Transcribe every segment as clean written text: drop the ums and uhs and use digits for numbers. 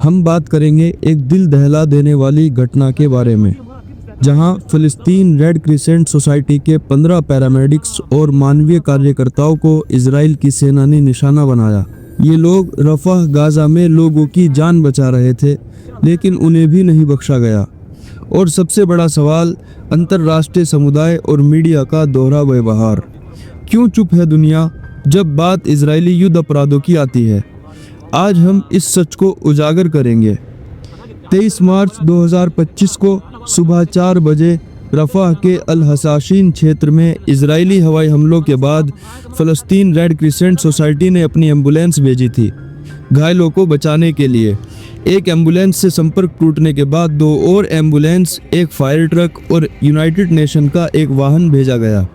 हम बात करेंगे एक दिल दहला देने वाली घटना के बारे में, जहां फिलिस्तीन रेड क्रिसेंट सोसाइटी के 15 पैरामेडिक्स और मानवीय कार्यकर्ताओं को इजराइल की सेना ने निशाना बनाया। ये लोग रफाह गाजा में लोगों की जान बचा रहे थे, लेकिन उन्हें भी नहीं बख्शा गया। और सबसे बड़ा सवाल, अंतर्राष्ट्रीय समुदाय और मीडिया का दोहरा व्यवहार। क्यों चुप है दुनिया जब बात इजरायली युद्ध अपराधों की आती है? आज हम इस सच को उजागर करेंगे। 23 मार्च 2025 को सुबह 4 बजे रफाह के अल हसाशीन क्षेत्र में इजरायली हवाई हमलों के बाद फ़लस्तीन रेड क्रिसेंट सोसाइटी ने अपनी एम्बुलेंस भेजी थी घायलों को बचाने के लिए। एक एम्बुलेंस से संपर्क टूटने के बाद 2 और एम्बुलेंस, एक फायर ट्रक और यूनाइटेड नेशन का एक वाहन भेजा गया।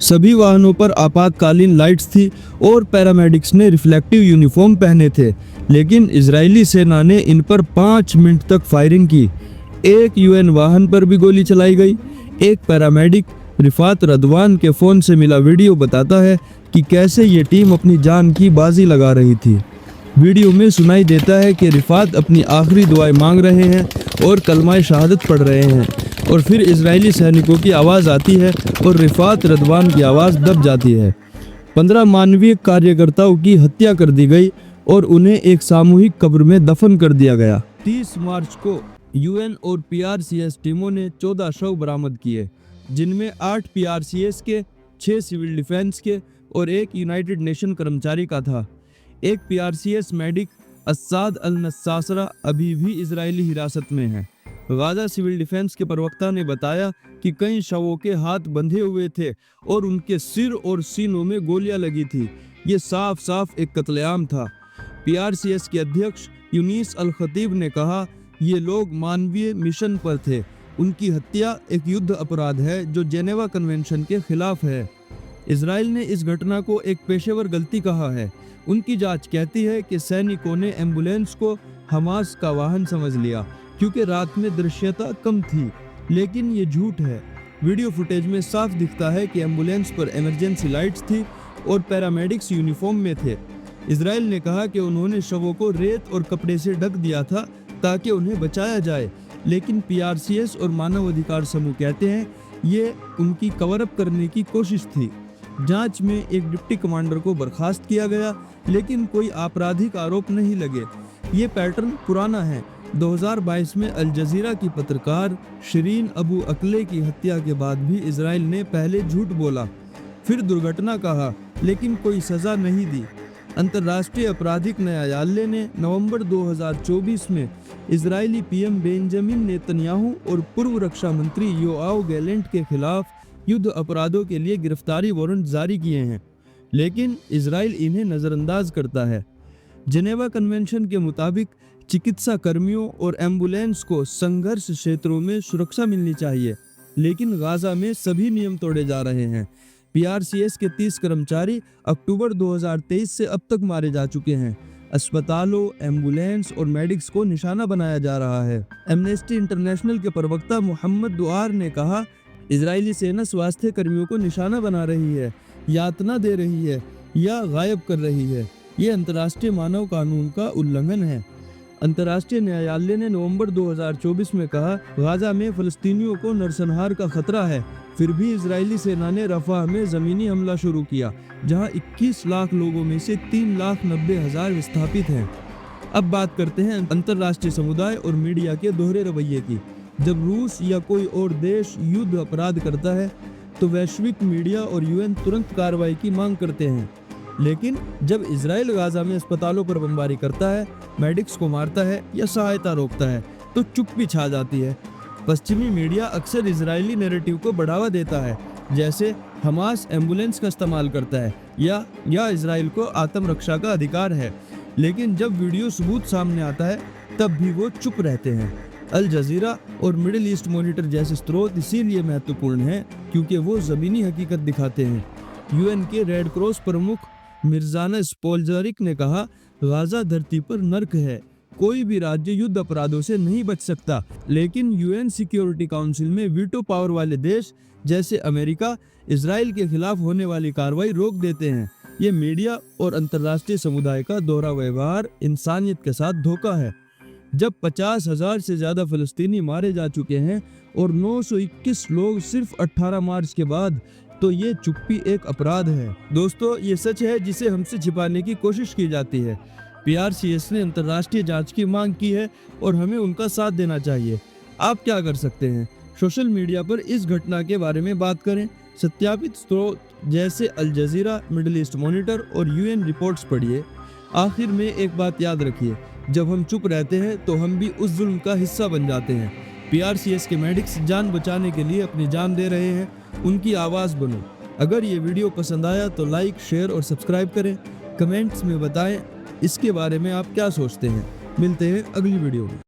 सभी वाहनों पर आपातकालीन लाइट्स थी और पैरामेडिक्स ने रिफ्लेक्टिव यूनिफॉर्म पहने थे, लेकिन इजरायली सेना ने इन पर 5 मिनट तक फायरिंग की। एक यूएन वाहन पर भी गोली चलाई गई। एक पैरामेडिक रिफात रदवान के फ़ोन से मिला वीडियो बताता है कि कैसे ये टीम अपनी जान की बाजी लगा रही थी। वीडियो में सुनाई देता है कि रिफात अपनी आखिरी दुआएं मांग रहे हैं और कलमाए शहादत पढ़ रहे हैं, और फिर इजरायली सैनिकों की आवाज़ आती है और रिफात रदवान की आवाज़ दब जाती है। 15 मानवीय कार्यकर्ताओं की हत्या कर दी गई और उन्हें एक सामूहिक कब्र में दफन कर दिया गया। 30 मार्च को यूएन और पीआरसीएस टीमों ने 14 शव बरामद किए, जिनमें 8 पीआरसीएस के, 6 सिविल डिफेंस के और एक यूनाइटेड नेशन कर्मचारी का था। एक पीआरसीएस मेडिक अस्साद अल नस्सासरा अभी भी इजरायली हिरासत में है। गाजा सिविल डिफेंस के प्रवक्ता ने बताया कि कई शवों के हाथ बंधे हुए थे और उनके सिर और सीनों में गोलियां लगी थी। ये साफ साफ एक कत्लेआम था। पीआरसीएस के अध्यक्ष यूनिस अल खतीब ने कहा, ये लोग मानवीय मिशन पर थे। उनकी हत्या एक युद्ध अपराध है जो जेनेवा कन्वेंशन के खिलाफ है। इजराइल ने इस घटना को एक पेशेवर गलती कहा है। उनकी जांच कहती है कि सैनिकों ने एम्बुलेंस को हमास का वाहन समझ लिया क्योंकि रात में दृश्यता कम थी, लेकिन ये झूठ है। वीडियो फुटेज में साफ दिखता है कि एम्बुलेंस पर इमरजेंसी लाइट्स थी और पैरामेडिक्स यूनिफॉर्म में थे। इजराइल ने कहा कि उन्होंने शवों को रेत और कपड़े से ढक दिया था ताकि उन्हें बचाया जाए, लेकिन पीआरसीएस और मानव अधिकार समूह कहते हैं ये उनकी कवर अप करने की कोशिश थी। जांच में एक डिप्टी कमांडर को बर्खास्त किया गया, लेकिन कोई आपराधिक आरोप नहीं लगे। ये पैटर्न पुराना है। 2022 में अल जजीरा की पत्रकार शरीन अबू अकले की हत्या के बाद भी इजराइल ने पहले झूठ बोला, फिर दुर्घटना कहा, लेकिन कोई सजा नहीं दी। अंतर्राष्ट्रीय आपराधिक न्यायालय ने नवंबर 2024 में इजरायली पीएम बेंजामिन नेतन्याहू और पूर्व रक्षा मंत्री योआव गैलेंट के खिलाफ युद्ध अपराधों के लिए गिरफ्तारी वारंट जारी किए हैं, लेकिन इजराइल इन्हें नज़रअंदाज करता है। जेनेवा कन्वेंशन के मुताबिक चिकित्सा कर्मियों और एम्बुलेंस को संघर्ष क्षेत्रों में सुरक्षा मिलनी चाहिए, लेकिन गाजा में सभी नियम तोड़े जा रहे हैं। पीआरसीएस के 30 कर्मचारी अक्टूबर 2023 से अब तक मारे जा चुके हैं। अस्पतालों, एम्बुलेंस और मेडिक्स को निशाना बनाया जा रहा है। एमनेस्टी इंटरनेशनल के प्रवक्ता मोहम्मद दुआर ने कहा, इजरायली सेना स्वास्थ्य कर्मियों को निशाना बना रही है, यातना दे रही है या गायब कर रही है। ये अंतर्राष्ट्रीय मानव कानून का उल्लंघन है। अंतर्राष्ट्रीय न्यायालय ने नवंबर 2024 में कहा, गाजा में फ़लस्तीनियों को नरसंहार का खतरा है। फिर भी इजरायली सेना ने रफाह में ज़मीनी हमला शुरू किया, जहां 21 लाख लोगों में से 3,90,000 विस्थापित हैं। अब बात करते हैं अंतर्राष्ट्रीय समुदाय और मीडिया के दोहरे रवैये की। जब रूस या कोई और देश युद्ध अपराध करता है तो वैश्विक मीडिया और यूएन तुरंत कार्रवाई की मांग करते हैं, लेकिन जब इजराइल गाजा में अस्पतालों पर बमबारी करता है, मेडिक्स को मारता है या सहायता रोकता है तो चुप्पी छा जाती है। पश्चिमी मीडिया अक्सर इजरायली नैरेटिव को बढ़ावा देता है, जैसे हमास एम्बुलेंस का इस्तेमाल करता है या इजराइल को आत्मरक्षा का अधिकार है, लेकिन जब वीडियो सबूत सामने आता है तब भी वो चुप रहते हैं। अल जजीरा और मिडिल ईस्ट मॉनिटर जैसे स्रोत इसीलिए महत्वपूर्ण हैं क्योंकि वो ज़मीनी हकीकत दिखाते हैं। यूएन के रेड क्रॉस प्रमुख मिर्जाना स्पोल्जरिक ने कहा, गाजा धरती पर नर्क है। कोई भी राज्य युद्ध अपराधों से नहीं बच सकता, लेकिन यूएन सिक्योरिटी काउंसिल में वीटो पावर वाले देश जैसे अमेरिका इजराइल के खिलाफ होने वाली कार्रवाई रोक देते हैं। ये मीडिया और अंतर्राष्ट्रीय समुदाय का दोहरा व्यवहार इंसानियत के साथ धोखा है। जब 50,000 से ज़्यादा फ़लस्तीनी मारे जा चुके हैं और 921 लोग सिर्फ 18 मार्च के बाद, तो ये चुप्पी एक अपराध है। दोस्तों, ये सच है जिसे हमसे छिपाने की कोशिश की जाती है। PRCS ने अंतर्राष्ट्रीय जांच की मांग की है और हमें उनका साथ देना चाहिए। आप क्या कर सकते हैं? सोशल मीडिया पर इस घटना के बारे में बात करें, सत्यापित स्रोत जैसे अल जजीरा, मिडिल ईस्ट मॉनिटर और UN रिपोर्ट्स पढ़िए। आखिर में एक बात याद रखिए, जब हम चुप रहते हैं तो हम भी उस जुल्म का हिस्सा बन जाते हैं। PRCS के मेडिक्स जान बचाने के लिए अपनी जान दे रहे हैं, उनकी आवाज़ बनो। अगर ये वीडियो पसंद आया तो लाइक, शेयर और सब्सक्राइब करें। कमेंट्स में बताएं इसके बारे में आप क्या सोचते हैं। मिलते हैं अगली वीडियो में।